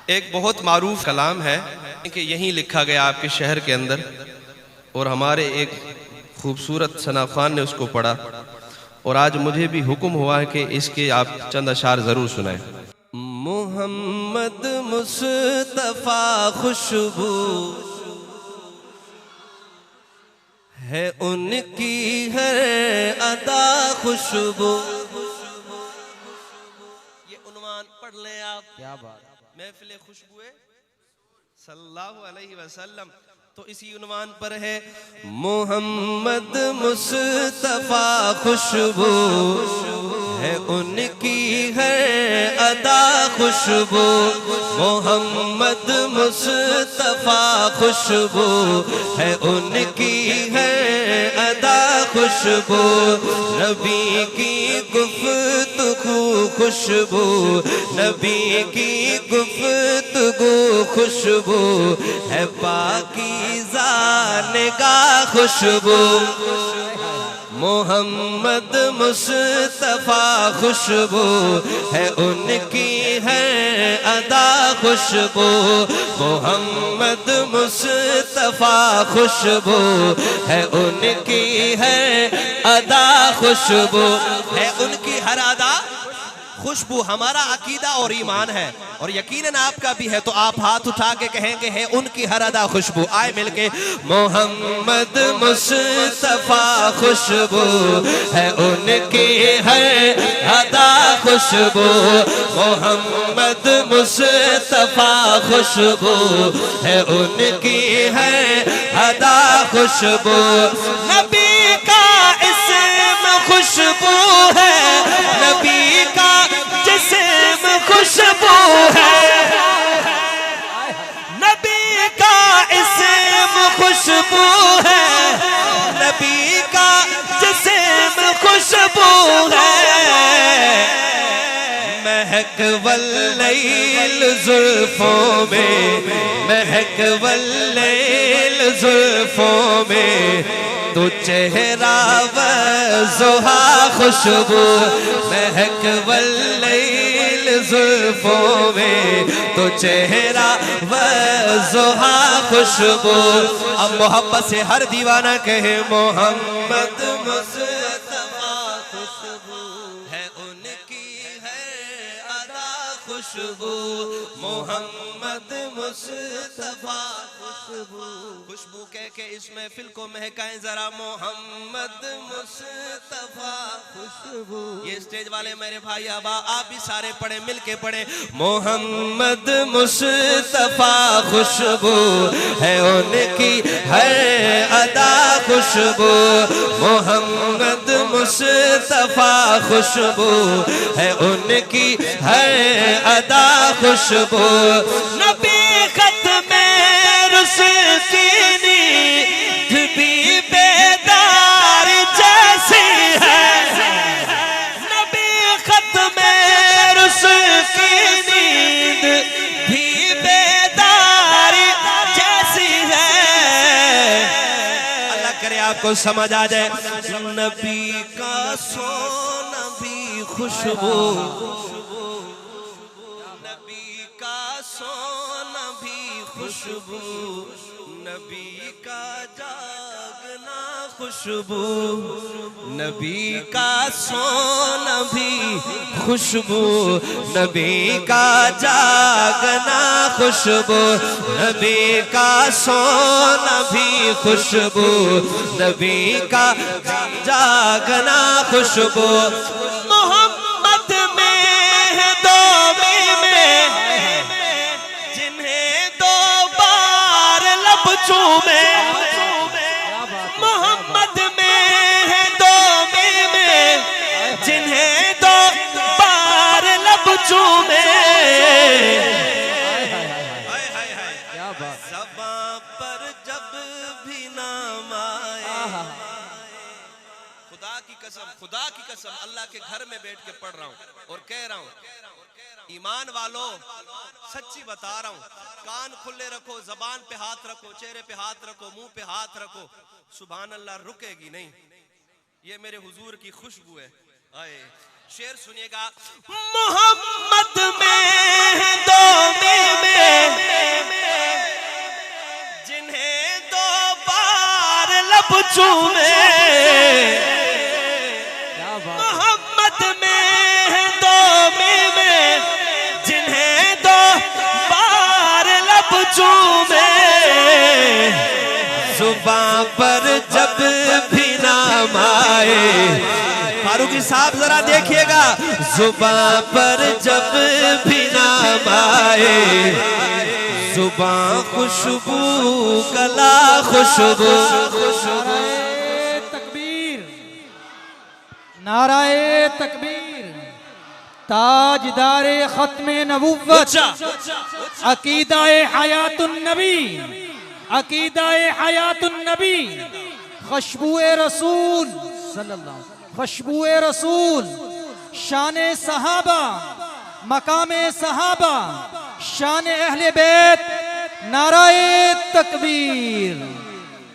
ایک بہت معروف کلام ہے کہ یہیں لکھا گیا آپ کے شہر کے اندر، اور ہمارے ایک خوبصورت ثنا خان نے اس کو پڑھا، اور آج مجھے بھی حکم ہوا ہے کہ اس کے آپ چند اشعار ضرور سنائیں۔ محمد مصطفیٰ خوشبو ہے ان کی ہر ادا خوشبو۔ یہ عنوان پڑھ لیں آپ، کیا بات، محفل خوشبو صلی اللہ علیہ وسلم، تو اسی عنوان پر ہے محمد مصطفیٰ خوشبو ہے ان کی ہر ادا خوشبو۔ محمد مصطفیٰ خوشبو ہے ان کی ہر ادا خوشبو۔ نبی کی گفتگو خوشبو، نبی کی گفتگو خوشبو ہے، پاکیزہ نگاہ خوشبو۔ محمد مصطفیٰ خوشبو ہے ان کی ہے ادا خوشبو۔ محمد مصطفیٰ خوشبو ہے ان کی ہے ادا خوشبو، ہے ان کی ہر ادا خوشبو۔ ہمارا عقیدہ اور ایمان ہے، اور یقیناً آپ کا بھی ہے، تو آپ ہاتھ اٹھا کے کہیں گے ہے ان کی ہر ادا خوشبو۔ آئے مل کے، محمد مصطفیٰ خوشبو ہے ان کی ہر ادا خوشبو۔ محمد مصطفیٰ خوشبو ہے ان کی ہے ادا خوشبو۔ نبی کا اسم خوشبو ہے، نبی کا جسم خوشبو ہے، نبی کا اسم خوشبو ہے، نبی کا جسم خوشبو ہے۔ مہک واللیل زلفوں میں، مہک واللیل زلفوں میں، تو چہرہ والضحیٰ خوشبو۔ مہک واللیل زلفوں میں، تو چہرہ والضحیٰ خوشبو۔ اب محبت سے ہر دیوانہ کہے محمد مصطفیٰ خوشبو ہے ان کی ہے ادا خوشبو۔ محمد مصطفیٰ خوشبو، خوشبو کہہ کے اس محفل کو مہکائیں ذرا، محمد مصطفیٰ خوشبو۔ یہ اسٹیج والے میرے بھائی ابا آپ بھی سارے پڑھیں، مل کے پڑھیں، محمد مصطفیٰ خوشبو ہے ان کی ہر ادا خوشبو۔ محمد مصطفیٰ خوشبو ہے ان کی ہر ادا خوشبو۔ نبی ختم رسل کی نیند بھی بیدار جیسی ہے، نبی ختم رسل کی نیند بھی بیدار جیسی ہے۔ اللہ کرے آپ کو سمجھ آ جائے۔ نبی کا سونا بھی خوشبو، نبی کا سونا بھی خوشبو، نبی کا جاگنا خوشبو، نبی کا سونا بھی خوشبو، نبی کا جاگنا خوشبو، نبی کا سونا بھی خوشبو، نبی کا جاگنا خوشبو۔ محمد میں ہے دو میں جنہیں دو بار لب چومے، محمد میں ہے دو میں جنہیں دو بار لب چومے۔ زباں پر جب بھی نام آئے، خدا کی قسم، خدا کی قسم اللہ کے گھر میں بیٹھ کے پڑھ رہا ہوں اور کہہ رہا ہوں، ایمان والو سچی بتا رہا ہوں، کان کھلے رکھو، زبان پہ ہاتھ رکھو، چہرے پہ ہاتھ رکھو، منہ پہ ہاتھ رکھو، سبحان اللہ رکے گی نہیں، یہ میرے حضور کی خوشبو ہے۔ آئے شعر سنیے گا، محمد میں دو میں چومے محمد میں ہے دو میوے جنہیں دو بار لب چومے زباں پر جب بھی نام آئے فاروقی صاحب ذرا دیکھئے گا زباں پر جب بھی نام آئے زباں خوشبو گلا خوشبو نعرہ تکبیر نعرہ تکبیر تاجدار ختم نبوت عقیدہ حیات النبی عقیدہ حیات النبی خوشبو رسول صلی اللہ علیہ وسلم خوشبو رسول شان صحابہ مقام صحابہ شان اہل بیت نعرہ تکبیر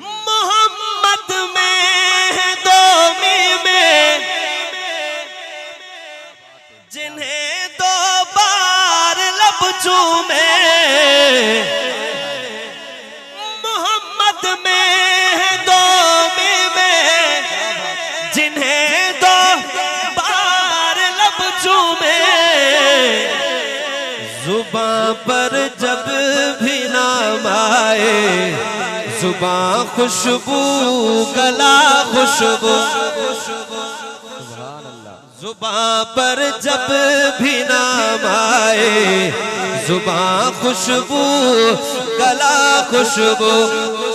محمد میں ہے دو میوے جنہیں دو بار لب چومے محمد میں ہے دو میوے جنہیں دو بار لب چومے زباں پر جب بھی نام آئے زباں خوشبو گلا خوشبو زباں پر جب بھی نام آئے زباں خوشبو گلا خوشبو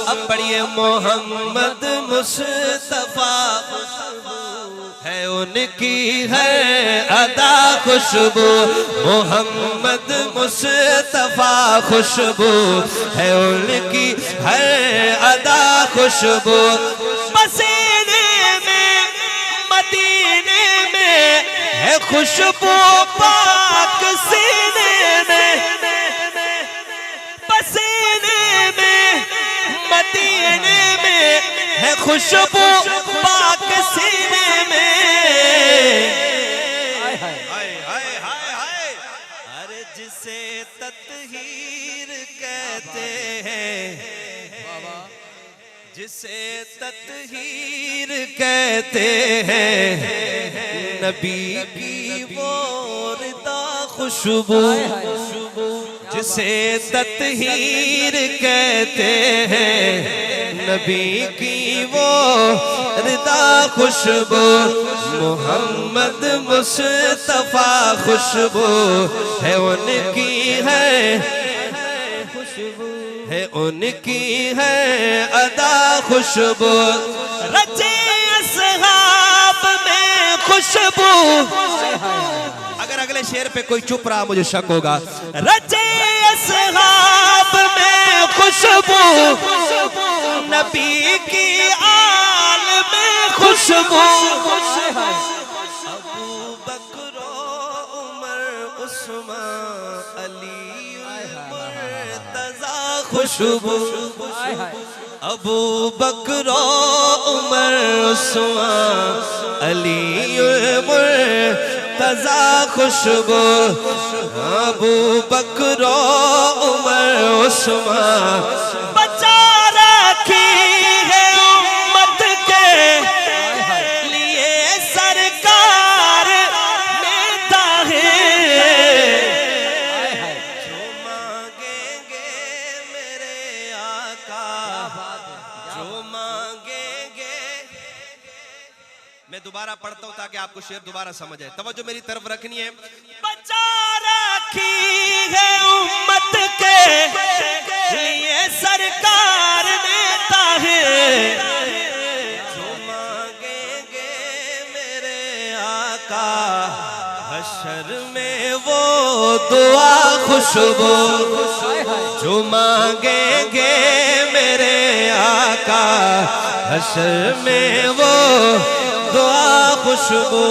اب پڑھئے محمد مصطفیٰ ہے ان کی ہے ادا خوشبو محمد مصطفیٰ خوشبو ہے ان کی ہے ادا خوشبو پسینے میں مدینے میں ہے خوشبو پاک سینے میں پسینے میں مدینے میں ہے خوشبو پاک سینے میں ارے جسے تطہیر کہتے ہیں جسے تطہیر کہتے ہیں نبی کی وہ رضا خوشبو جسے تطہیر کہتے ہیں نبی کی وہ رضا خوشبو محمد مصطفیٰ خوشبو ہے ان کی ہے ان کی ہے ادا خوشبو رچے اصحاب میں خوشبو اگر اگلے شعر پہ کوئی چپ رہا مجھے شک ہوگا رچے اصحاب میں خوشبو نبی کی آل میں خوشبو ابو بکر و عمر عثمان علی مرتضی خوشبو ابو بکر و عمر عثمان علی مرتضی خوشبو ابو بکر و عمر عثمان بچا رکھی ہے امت کے لیے سرکار میں طاہر جو مانگیں گے میرے آقا جو مانگیں گے میں دوبارہ پڑھتا ہوں تاکہ آپ کو شعر دوبارہ سمجھ آئے توجہ میری طرف رکھنی ہے بچا رکھی ہے امت کے لیے سرکار نے طاہر جو مانگیں گے میرے آقا حشر میں وہ دعا خوشبو جو مانگیں گے میرے آقا حشر میں وہ دعا خوشبو